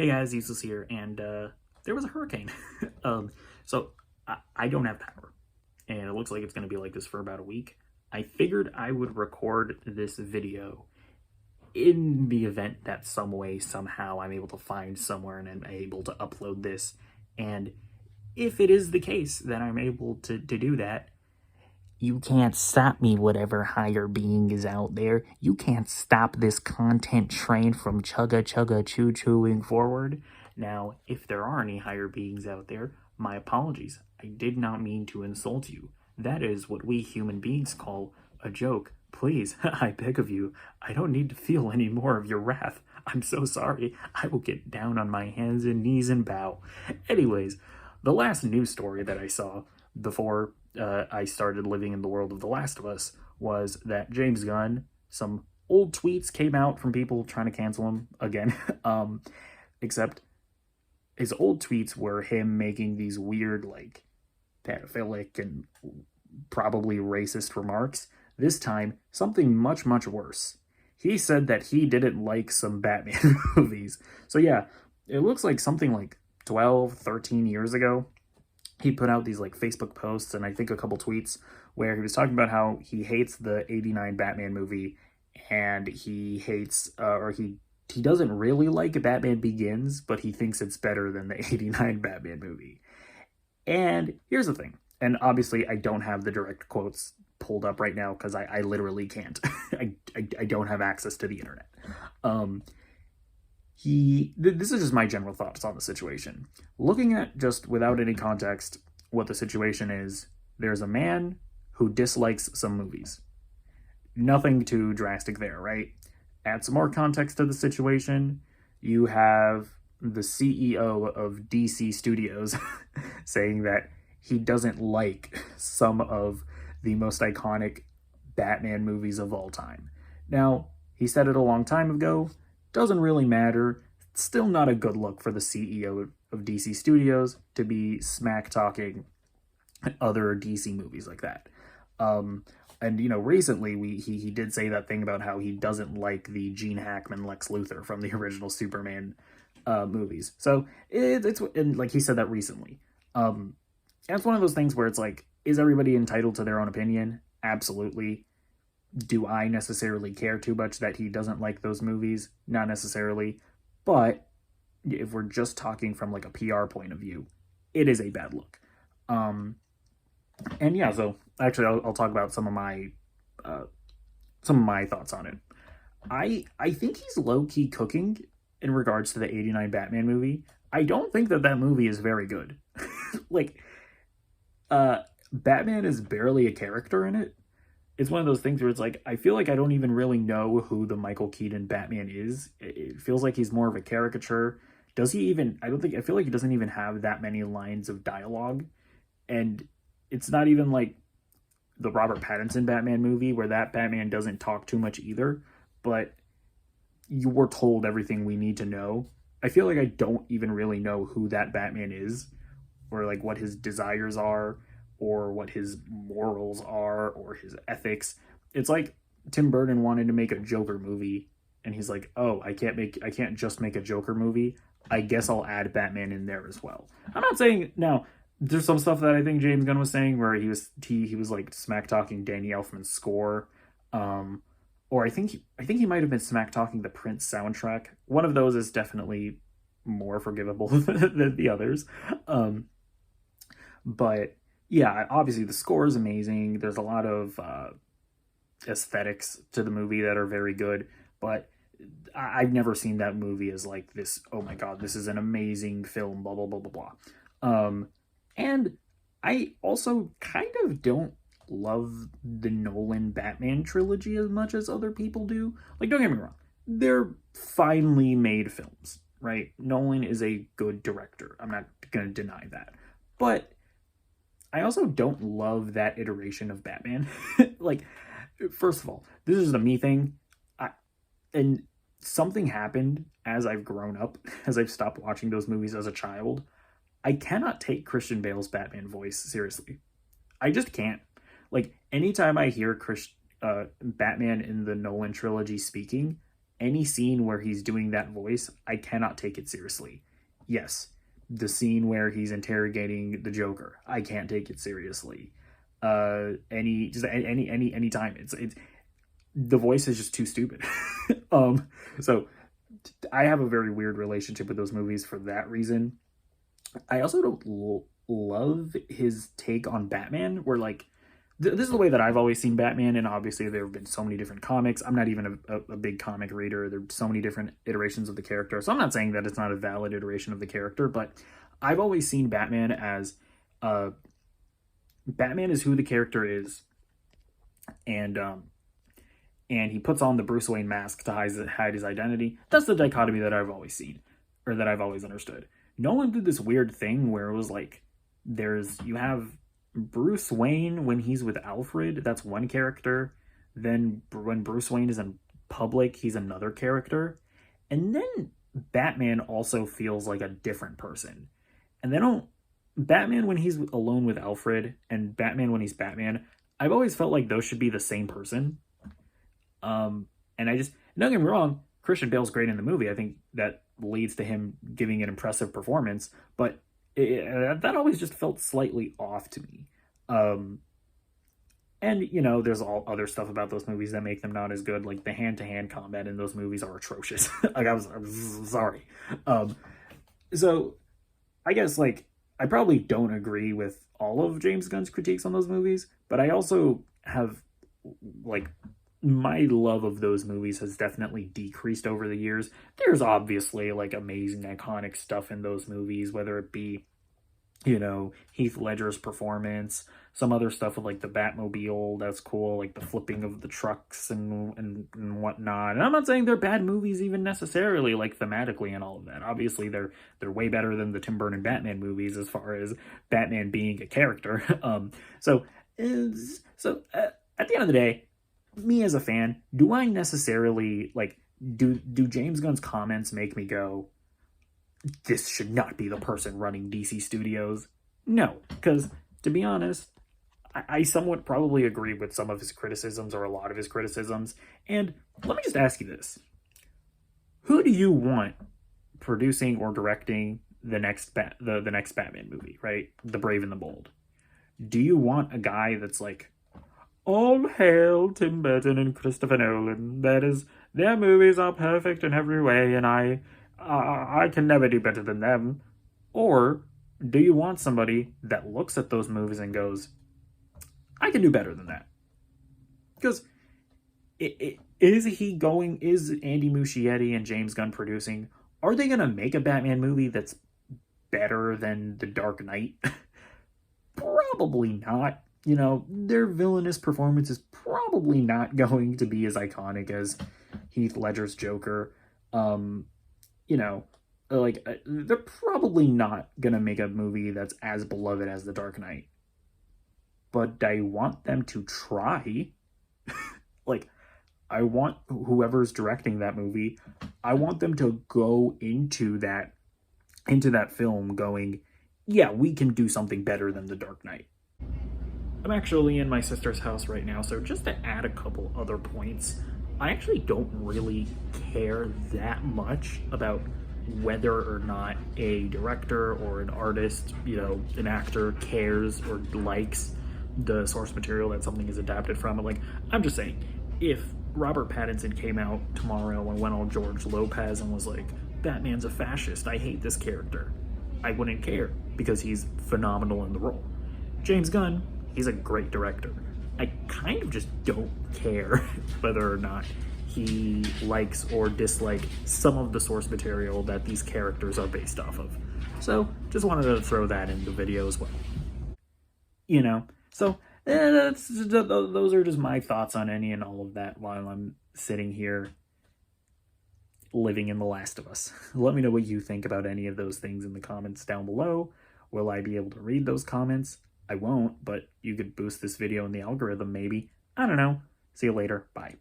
Hey guys, Useless here, and there was a hurricane. So I don't have power, and it looks like it's going to be like this for about a week. I figured I would record this video in the event that some way, somehow, I'm able to find somewhere and I'm able to upload this. And if it is the case that I'm able to do that, you can't stop me, whatever higher being is out there. You can't stop this content train from chugga choo chooing forward. Now, if there are any higher beings out there, my apologies. I did not mean to insult you. That is what we human beings call a joke. Please, I beg of you, I don't need to feel any more of your wrath. I'm so sorry. I will get down on my hands and knees and bow. Anyways, the last news story that I saw before I started living in the world of The Last of Us was that James Gunn, some old tweets came out from people trying to cancel him again. Except his old tweets were him making these weird, like, pedophilic and probably racist remarks. This time, something much, much worse. He said that he didn't like some Batman movies. So yeah, it looks like something like 12, 13 years ago, he put out these like Facebook posts and I think a couple tweets where he was talking about how he hates the 89 Batman movie, and he hates or he doesn't really like Batman Begins, but he thinks it's better than the 89 Batman movie. And here's the thing, and obviously I don't have the direct quotes pulled up right now because I literally can't. I don't have access to the internet. Um, this is just my general thoughts on the situation. Looking at, just without any context, what the situation is, there's a man who dislikes some movies. Nothing too drastic there, right? Add some more context to the situation. You have the CEO of DC Studios saying that he doesn't like some of the most iconic Batman movies of all time. Now, he said it a long time ago. Doesn't really matter. It's still not a good look for the CEO of DC Studios to be smack talking other DC movies like that. And recently he did say that thing about how he doesn't like the Gene Hackman Lex Luthor from the original Superman movies. So it's and like he said that recently. And it's one of those things where it's like, is everybody entitled to their own opinion? Absolutely. Do I necessarily care too much that he doesn't like those movies? Not necessarily. But if we're just talking from like a PR point of view, it is a bad look. And yeah, so actually I'll talk about some of my thoughts on it. I think he's low-key cooking in regards to the 89 Batman movie. I don't think that movie is very good. Like, Batman is barely a character in it. It's one of those things where it's like, I feel like I don't even really know who the Michael Keaton Batman is. It feels like he's more of a caricature. Does he even, I feel like he doesn't even have that many lines of dialogue. And it's not even like the Robert Pattinson Batman movie where that Batman doesn't talk too much either, but you were told everything we need to know. I feel like I don't even really know who that Batman is, or like what his desires are, or what his morals are, or his ethics. It's like Tim Burton wanted to make a Joker movie, and he's like, "Oh, I can't just make a Joker movie. I guess I'll add Batman in there as well." I'm not saying now. There's some stuff that I think James Gunn was saying where he was like smack talking Danny Elfman's score, or I think he might have been smack talking the Prince soundtrack. One of those is definitely more forgivable than the others. But yeah, obviously the score is amazing. There's a lot of aesthetics to the movie that are very good, but I've never seen that movie as like this, oh my god, this is an amazing film, blah blah blah blah blah. And I also kind of don't love the Nolan Batman trilogy as much as other people do. Like, don't get me wrong, they're finely made films, right? Nolan is a good director. I'm not going to deny that. But I also don't love that iteration of Batman. Like, first of all, this is a me thing. And something happened as I've grown up, as I've stopped watching those movies as a child. I cannot take Christian Bale's Batman voice seriously. I just can't. Like, anytime I hear Batman in the Nolan trilogy speaking, any scene where he's doing that voice, I cannot take it seriously. Yes, the scene where he's interrogating the Joker, I can't take it seriously. Any time it's the voice is just too stupid. So I have a very weird relationship with those movies for that reason. I also don't love his take on Batman, where like this is the way that I've always seen Batman, and obviously there have been so many different comics. I'm not even a big comic reader. There's so many different iterations of the character, so I'm not saying that it's not a valid iteration of the character, but I've always seen Batman as Batman is who the character is, and he puts on the Bruce Wayne mask to hide his identity. That's the dichotomy that I've always seen, or that I've always understood. Nolan did this weird thing where it was like, you have Bruce Wayne when he's with Alfred, that's one character. Then when Bruce Wayne is in public, he's another character. And then Batman also feels like a different person. And they don't, Batman when he's alone with Alfred and Batman when he's Batman, I've always felt like those should be the same person. And don't get me wrong, Christian Bale's great in the movie. I think that leads to him giving an impressive performance, but that always just felt slightly off to me. And there's all other stuff about those movies that make them not as good. Like the hand-to-hand combat in those movies are atrocious. Like I'm sorry. So I guess like I probably don't agree with all of James Gunn's critiques on those movies, but I also have like my love of those movies has definitely decreased over the years. There's obviously like amazing iconic stuff in those movies, whether it be Heath Ledger's performance, some other stuff with like the Batmobile, that's cool, like the flipping of the trucks and whatnot. And I'm not saying they're bad movies even necessarily, like thematically and all of that. Obviously they're way better than the Tim Burton Batman movies as far as Batman being a character. So at the end of the day, me as a fan, do I necessarily like do James Gunn's comments make me go, this should not be the person running DC Studios? No, because to be honest, I somewhat probably agree with some of his criticisms, or a lot of his criticisms. And let me just ask you this. Who do you want producing or directing the next Batman movie, right? The Brave and the Bold. Do you want a guy that's like, all hail Tim Burton and Christopher Nolan. Their movies are perfect in every way, and I can never do better than them? Or do you want somebody that looks at those movies and goes, I can do better than that? Because is Andy Muschietti and James Gunn producing, are they going to make a Batman movie that's better than The Dark Knight? Probably not. Their villainous performance is probably not going to be as iconic as Heath Ledger's Joker. They're probably not going to make a movie that's as beloved as The Dark Knight. But I want them to try. I want whoever's directing that movie, I want them to go into that film going, yeah, we can do something better than The Dark Knight. I'm actually in my sister's house right now, so just to add a couple other points, I actually don't really care that much about whether or not a director or an artist, an actor cares or likes the source material that something is adapted from. I'm just saying, if Robert Pattinson came out tomorrow and went on George Lopez and was like, Batman's a fascist, I hate this character, I wouldn't care, because he's phenomenal in the role. James Gunn, he's a great director. I kind of just don't care whether or not he likes or dislikes some of the source material that these characters are based off of. So, just wanted to throw that in the video as well. So those are just my thoughts on any and all of that while I'm sitting here living in The Last of Us. Let me know what you think about any of those things in the comments down below. Will I be able to read those comments? I won't, but you could boost this video in the algorithm maybe. I don't know. See you later. Bye.